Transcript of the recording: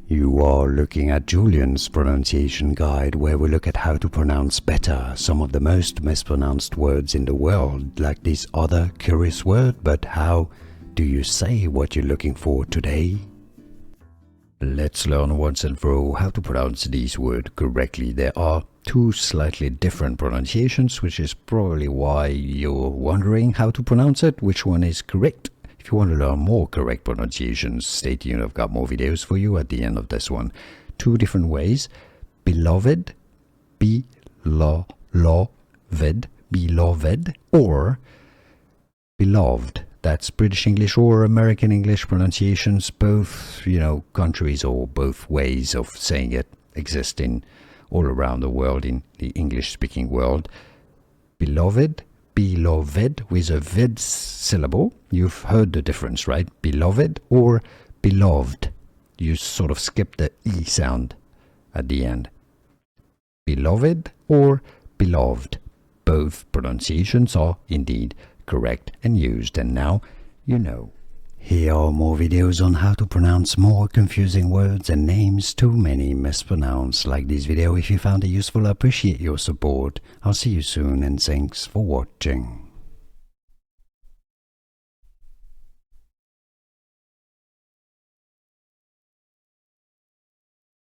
You are looking at Julian's pronunciation guide, where we look at how to pronounce better some of the most mispronounced words in the world, like this other curious word. But how do you say what you're looking for today? Let's learn once and for all how to pronounce these words correctly. There are two slightly different pronunciations, which is probably why you're wondering how to pronounce it, which one is correct. If you want to learn more correct pronunciations, stay tuned, I've got more videos for you at the end of this one. Two different ways: beloved, beloved, or beloved. That's British English or American English pronunciations. Both, countries or both ways of saying it exist in all around the world, in the English-speaking world. Beloved, beloved with a ved syllable. You've heard the difference, right? Beloved or beloved. You sort of skip the E sound at the end. Beloved or beloved. Both pronunciations are indeed correct and used, and now you know. Here are more videos on how to pronounce more confusing words and names too many mispronounced. Like this video if you found it useful. I appreciate your support. I'll see you soon, and thanks for watching.